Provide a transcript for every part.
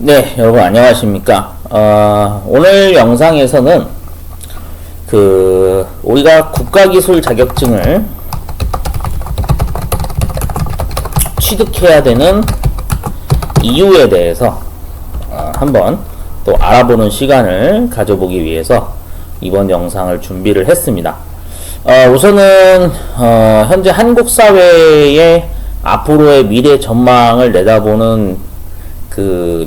네, 여러분 안녕하십니까? 오늘 영상에서는 우리가 국가기술 자격증을 취득해야 되는 이유에 대해서 한번 또 알아보는 시간을 가져보기 위해서 이번 영상을 준비를 했습니다. 우선은 현재 한국 사회의 앞으로의 미래 전망을 내다보는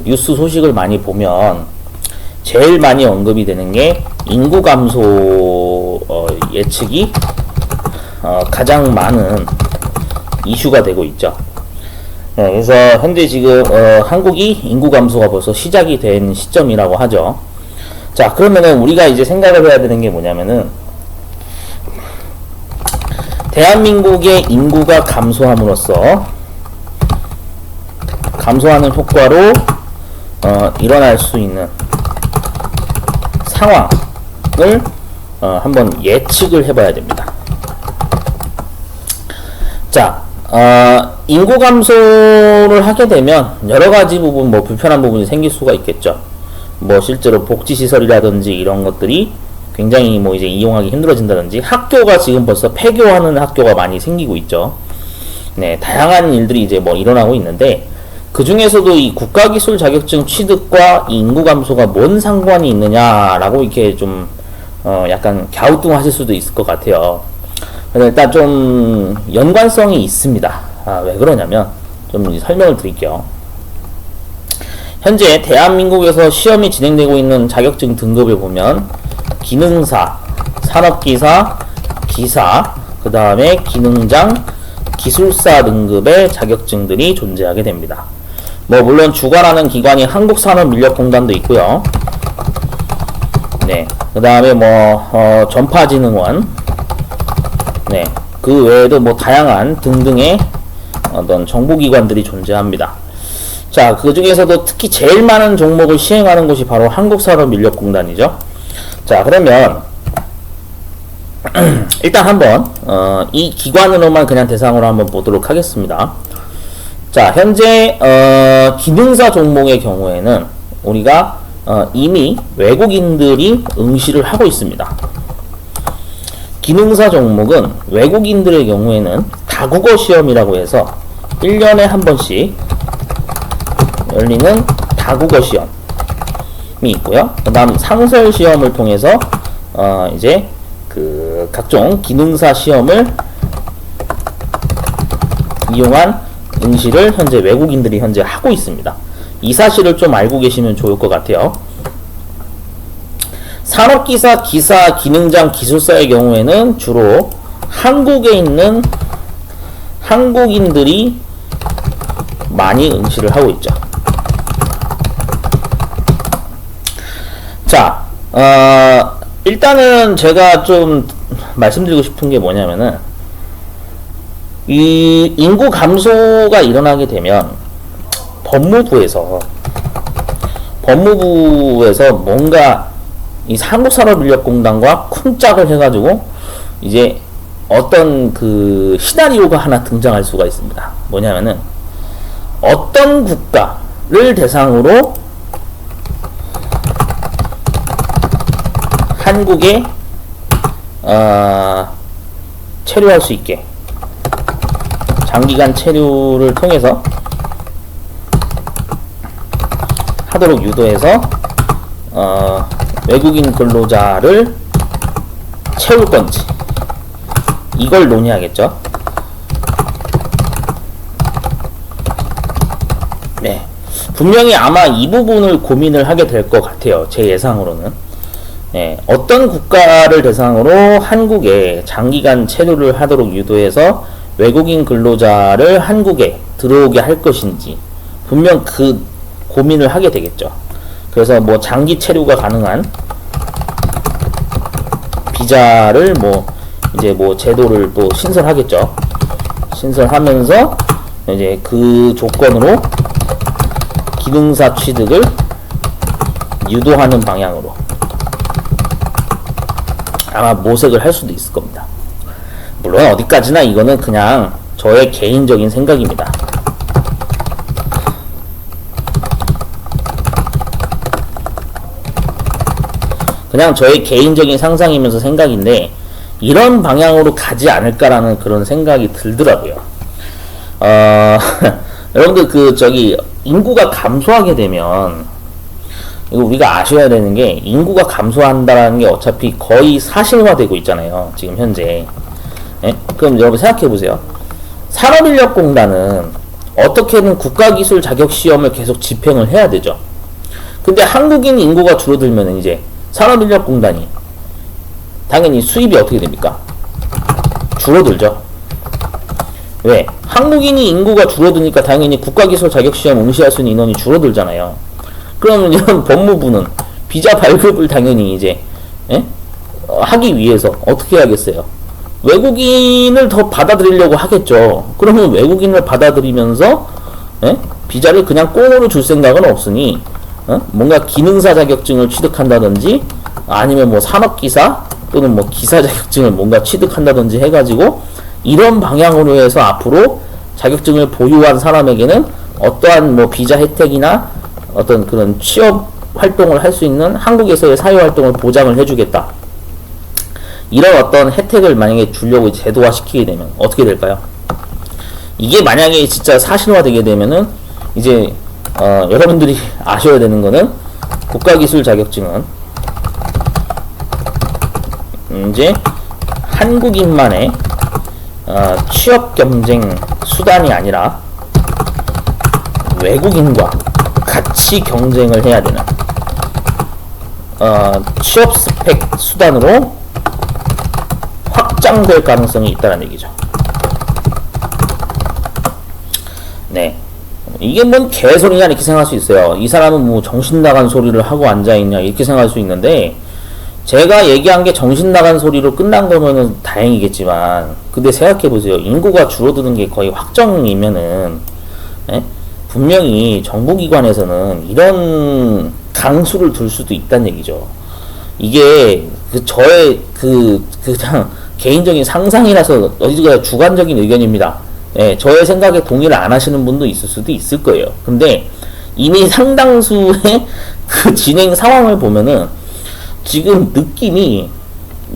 뉴스 소식을 많이 보면 제일 많이 언급이 되는 게 인구 감소 예측이 가장 많은 이슈가 되고 있죠. 그래서 현재 지금 한국이 인구 감소가 벌써 시작이 된 시점이라고 하죠. 자, 그러면은 우리가 이제 생각을 해야 되는 게 뭐냐면은 대한민국의 인구가 감소함으로써 감소하는 효과로 일어날 수 있는 상황을 한번 예측을 해봐야 됩니다. 자, 인구 감소를 하게 되면 여러가지 부분 불편한 부분이 생길 수가 있겠죠. 실제로 복지시설이라든지 이런 것들이 굉장히 이제 이용하기 힘들어진다든지, 학교가 지금 벌써 폐교하는 학교가 많이 생기고 있죠. 네, 다양한 일들이 이제 일어나고 있는데, 그 중에서도 이 국가기술 자격증 취득과 이 인구 감소가 뭔 상관이 있느냐라고 이렇게 좀 약간 갸우뚱하실 수도 있을 것 같아요. 그래서 일단 좀 연관성이 있습니다. 왜 그러냐면 좀 설명을 드릴게요. 현재 대한민국에서 시험이 진행되고 있는 자격증 등급을 보면 기능사, 산업기사, 기사, 그 다음에 기능장, 기술사 등급의 자격증들이 존재하게 됩니다. 물론 주관하는 기관이 한국산업인력공단도 있고요. 네, 그 다음에 전파진흥원, 네, 그 외에도 다양한 등등의 어떤 정보기관들이 존재합니다. 자, 그 중에서도 특히 제일 많은 종목을 시행하는 곳이 바로 한국산업인력공단이죠. 자, 그러면 일단 한번 이 기관으로만 그냥 대상으로 한번 보도록 하겠습니다. 자, 현재 기능사 종목의 경우에는 우리가 이미 외국인들이 응시를 하고 있습니다. 기능사 종목은 외국인들의 경우에는 다국어 시험이라고 해서 1년에 한 번씩 열리는 다국어 시험이 있고요. 그 다음 상설 시험을 통해서 이제 각종 기능사 시험을 이용한 응시를 현재 외국인들이 현재 하고 있습니다. 이 사실을 좀 알고 계시면 좋을 것 같아요. 산업기사, 기사, 기능장, 기술사의 경우에는 주로 한국에 있는 한국인들이 많이 응시를 하고 있죠. 자, 일단은 제가 좀 말씀드리고 싶은 게 뭐냐면은 이 인구 감소가 일어나게 되면 법무부에서 뭔가 이 한국산업인력공단과 쿵짝을 해가지고 이제 어떤 시나리오가 하나 등장할 수가 있습니다. 뭐냐면은 어떤 국가를 대상으로 한국에 체류할 수 있게 장기간 체류를 통해서 하도록 유도해서 외국인 근로자를 채울 건지 이걸 논의하겠죠. 네, 분명히 아마 이 부분을 고민을 하게 될 것 같아요. 제 예상으로는. 네, 어떤 국가를 대상으로 한국에 장기간 체류를 하도록 유도해서 외국인 근로자를 한국에 들어오게 할 것인지 분명 고민을 하게 되겠죠. 그래서 장기 체류가 가능한 비자를 이제 제도를 또 신설하겠죠. 신설하면서 이제 그 조건으로 기능사 취득을 유도하는 방향으로 아마 모색을 할 수도 있을 겁니다. 물론 어디까지나 이거는 그냥 저의 개인적인 생각입니다. 그냥 저의 개인적인 상상이면서 생각인데 이런 방향으로 가지 않을까라는 그런 생각이 들더라고요. 여러분들 인구가 감소하게 되면 이거 우리가 아셔야 되는 게 인구가 감소한다라는 게 어차피 거의 사실화되고 있잖아요. 지금 현재. 예? 그럼 여러분 생각해 보세요. 산업인력공단은 어떻게든 국가기술 자격시험을 계속 집행을 해야 되죠. 근데 한국인 인구가 줄어들면 이제 산업인력공단이 당연히 수입이 어떻게 됩니까? 줄어들죠. 왜? 한국인이 인구가 줄어드니까 당연히 국가기술 자격시험 응시할 수 있는 인원이 줄어들잖아요. 그러면 이런 법무부는 비자 발급을 당연히 이제 하기 위해서 어떻게 해야겠어요? 외국인을 더 받아들이려고 하겠죠. 그러면 외국인을 받아들이면서 비자를 그냥 꽁으로 줄 생각은 없으니 뭔가 기능사 자격증을 취득한다든지 아니면 뭐 산업기사 또는 뭐 기사 자격증을 뭔가 취득한다든지 해가지고 이런 방향으로 해서 앞으로 자격증을 보유한 사람에게는 어떠한 뭐 비자 혜택이나 어떤 그런 취업 활동을 할 수 있는 한국에서의 사회 활동을 보장을 해주겠다. 이런 어떤 혜택을 만약에 주려고 제도화 시키게 되면 어떻게 될까요? 이게 만약에 진짜 사실화되게 되면은 이제 여러분들이 아셔야 되는 거는 국가기술 자격증은 이제 한국인만의 취업 경쟁 수단이 아니라 외국인과 같이 경쟁을 해야 되는 취업 스펙 수단으로 확장될 가능성이 있다는 얘기죠. 네. 이게 뭔 개소리냐 이렇게 생각할 수 있어요. 이 사람은 뭐 정신 나간 소리를 하고 앉아있냐 이렇게 생각할 수 있는데 제가 얘기한 게 정신 나간 소리로 끝난 거면은 다행이겠지만 근데 생각해보세요. 인구가 줄어드는 게 거의 확정이면은 분명히 정부기관에서는 이런 강수를 둘 수도 있다는 얘기죠. 이게 저의 그냥 개인적인 상상이라서 어디가 주관적인 의견입니다. 저의 생각에 동의를 안 하시는 분도 있을 수도 있을 거예요. 근데 이미 상당수의 그 진행 상황을 보면은 지금 느낌이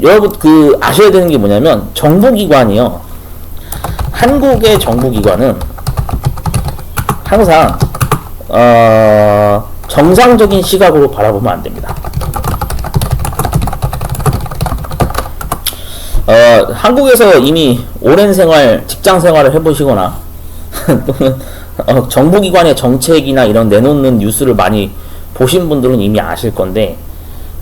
여러분 아셔야 되는 게 뭐냐면 정부기관이요. 한국의 정부기관은 항상 정상적인 시각으로 바라보면 안 됩니다. 한국에서 이미 오랜 직장 생활을 해보시거나 또는 정부기관의 정책이나 이런 내놓는 뉴스를 많이 보신 분들은 이미 아실 건데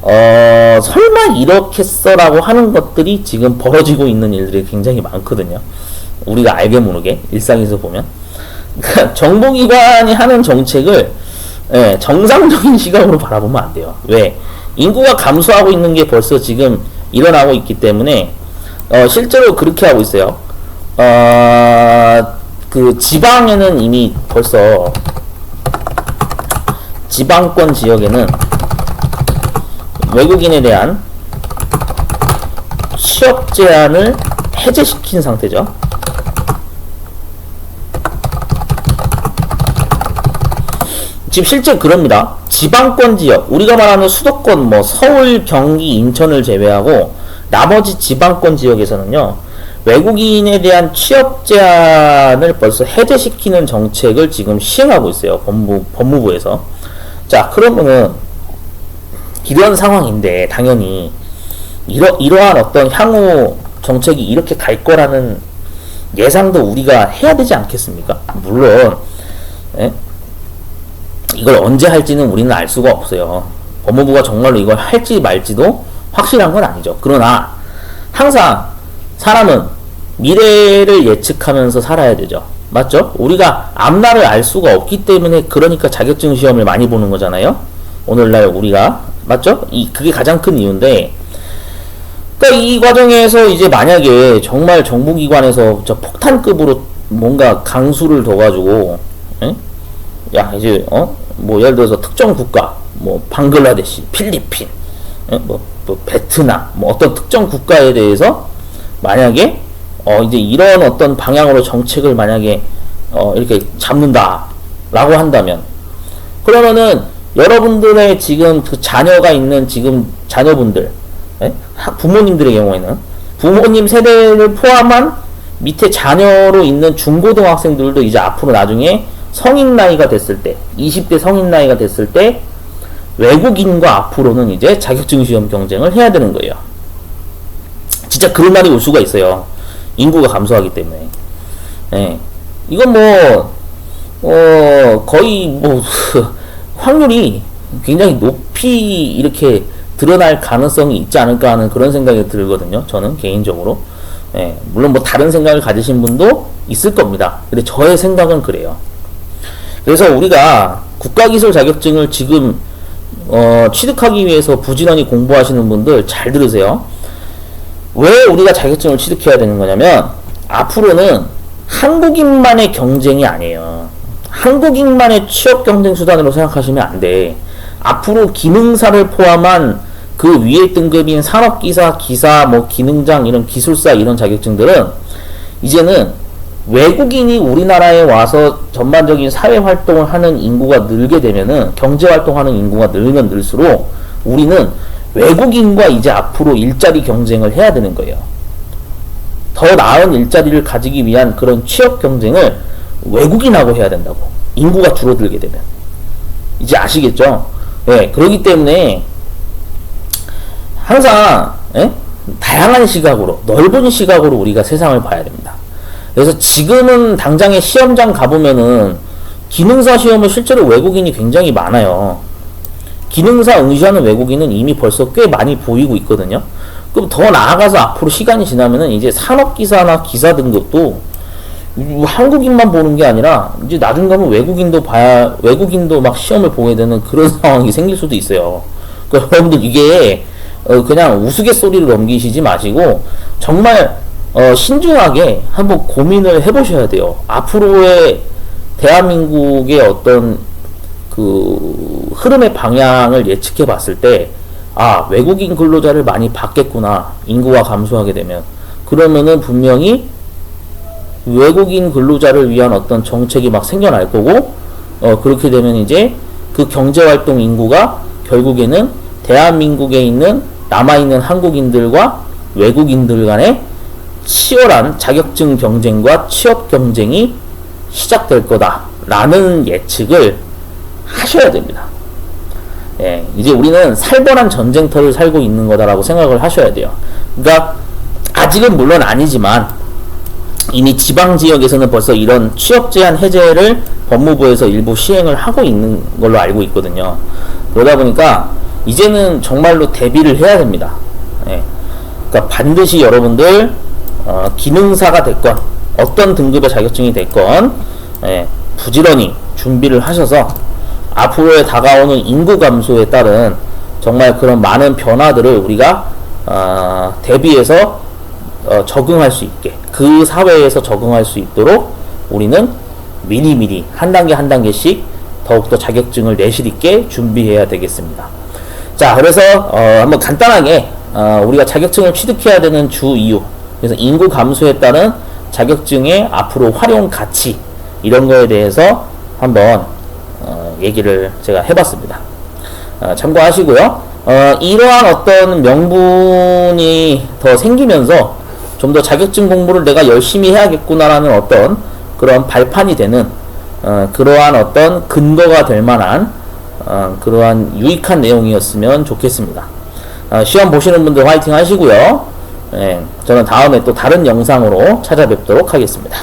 설마 이렇겠어라고 하는 것들이 지금 벌어지고 있는 일들이 굉장히 많거든요. 우리가 알게 모르게 일상에서 보면 그러니까 정부기관이 하는 정책을 정상적인 시각으로 바라보면 안 돼요. 왜? 인구가 감소하고 있는 게 벌써 지금 일어나고 있기 때문에 실제로 그렇게 하고 있어요. 그 지방에는 이미 벌써 지방권 지역에는 외국인에 대한 취업 제한을 해제시킨 상태죠. 지금 실제 그럽니다. 지방권 지역, 우리가 말하는 수도권, 뭐 서울, 경기, 인천을 제외하고 나머지 지방권 지역에서는요, 외국인에 대한 취업 제한을 벌써 해제시키는 정책을 지금 시행하고 있어요. 법무부에서. 자, 그러면은 이런 상황인데 당연히 이러한 어떤 향후 정책이 이렇게 갈 거라는 예상도 우리가 해야 되지 않겠습니까? 물론 이걸 언제 할지는 우리는 알 수가 없어요. 법무부가 정말로 이걸 할지 말지도 확실한 건 아니죠. 그러나 항상 사람은 미래를 예측하면서 살아야 되죠. 맞죠? 우리가 앞날을 알 수가 없기 때문에 그러니까 자격증 시험을 많이 보는 거잖아요. 오늘날 우리가 맞죠? 그게 가장 큰 이유인데 그러니까 이 과정에서 이제 만약에 정말 정부기관에서 저 폭탄급으로 뭔가 강수를 둬가지고 야 이제 뭐 예를 들어서 특정 국가 뭐 방글라데시, 필리핀, 뭐 베트남 뭐 어떤 특정 국가에 대해서 만약에 이제 이런 어떤 방향으로 정책을 만약에 이렇게 잡는다라고 한다면 그러면은 여러분들의 지금 그 자녀가 있는 지금 자녀분들, 예? 부모님들의 경우에는 부모님 세대를 포함한 밑에 자녀로 있는 중고등학생들도 이제 앞으로 나중에 성인 나이가 됐을 때, 20대 성인 나이가 됐을 때 외국인과 앞으로는 이제 자격증 시험 경쟁을 해야 되는 거예요. 진짜 그런 날이 올 수가 있어요. 인구가 감소하기 때문에. 예. 이건 거의 확률이 굉장히 높이 이렇게 드러날 가능성이 있지 않을까 하는 그런 생각이 들거든요. 저는 개인적으로. 예. 물론 다른 생각을 가지신 분도 있을 겁니다. 근데 저의 생각은 그래요. 그래서 우리가 국가기술 자격증을 지금 취득하기 위해서 부지런히 공부하시는 분들 잘 들으세요. 왜 우리가 자격증을 취득해야 되는 거냐면 앞으로는 한국인만의 경쟁이 아니에요. 한국인만의 취업 경쟁 수단으로 생각하시면 안 돼. 앞으로 기능사를 포함한 그 위에 등급인 산업기사, 기사, 기능장, 이런 기술사 이런 자격증들은 이제는 외국인이 우리나라에 와서 전반적인 사회 활동을 하는 인구가 늘게 되면은 경제 활동하는 인구가 늘면 늘수록 우리는 외국인과 이제 앞으로 일자리 경쟁을 해야 되는 거예요. 더 나은 일자리를 가지기 위한 그런 취업 경쟁을 외국인하고 해야 된다고. 인구가 줄어들게 되면. 이제 아시겠죠? 네, 그렇기 때문에 항상 다양한 시각으로, 넓은 시각으로 우리가 세상을 봐야 됩니다. 그래서 지금은 당장에 시험장 가보면은 기능사 시험은 실제로 외국인이 굉장히 많아요. 기능사 응시하는 외국인은 이미 벌써 꽤 많이 보이고 있거든요. 그럼 더 나아가서 앞으로 시간이 지나면은 이제 산업기사나 기사 등급도 한국인만 보는 게 아니라 이제 나중 가면 외국인도 막 시험을 보게 되는 그런 상황이 생길 수도 있어요. 그러니까 여러분들 이게 그냥 우스갯소리로 넘기시지 마시고 정말 신중하게 한번 고민을 해보셔야 돼요. 앞으로의 대한민국의 어떤 그 흐름의 방향을 예측해 봤을 때, 외국인 근로자를 많이 받겠구나. 인구가 감소하게 되면. 그러면은 분명히 외국인 근로자를 위한 어떤 정책이 막 생겨날 거고, 그렇게 되면 이제 그 경제활동 인구가 결국에는 대한민국에 있는 남아있는 한국인들과 외국인들 간의 치열한 자격증 경쟁과 취업 경쟁이 시작될 거다라는 예측을 하셔야 됩니다. 예, 이제 우리는 살벌한 전쟁터를 살고 있는 거다라고 생각을 하셔야 돼요. 그러니까 아직은 물론 아니지만 이미 지방 지역에서는 벌써 이런 취업 제한 해제를 법무부에서 일부 시행을 하고 있는 걸로 알고 있거든요. 그러다 보니까 이제는 정말로 대비를 해야 됩니다. 예, 그러니까 반드시 여러분들 기능사가 됐건 어떤 등급의 자격증이 됐건 부지런히 준비를 하셔서 앞으로에 다가오는 인구 감소에 따른 정말 그런 많은 변화들을 우리가 대비해서 적응할 수 있게, 그 사회에서 적응할 수 있도록 우리는 미리미리 한 단계 한 단계씩 더욱더 자격증을 내실 있게 준비해야 되겠습니다. 자, 그래서 한번 간단하게 우리가 자격증을 취득해야 되는 주 이유, 그래서 인구 감소에 따른 자격증의 앞으로 활용 가치, 이런 거에 대해서 한번 얘기를 제가 해봤습니다. 참고하시고요. 이러한 어떤 명분이 더 생기면서 좀 더 자격증 공부를 내가 열심히 해야겠구나라는 어떤 그런 발판이 되는 그러한 어떤 근거가 될 만한 그러한 유익한 내용이었으면 좋겠습니다. 시험 보시는 분들 화이팅 하시고요. 저는 다음에 또 다른 영상으로 찾아뵙도록 하겠습니다.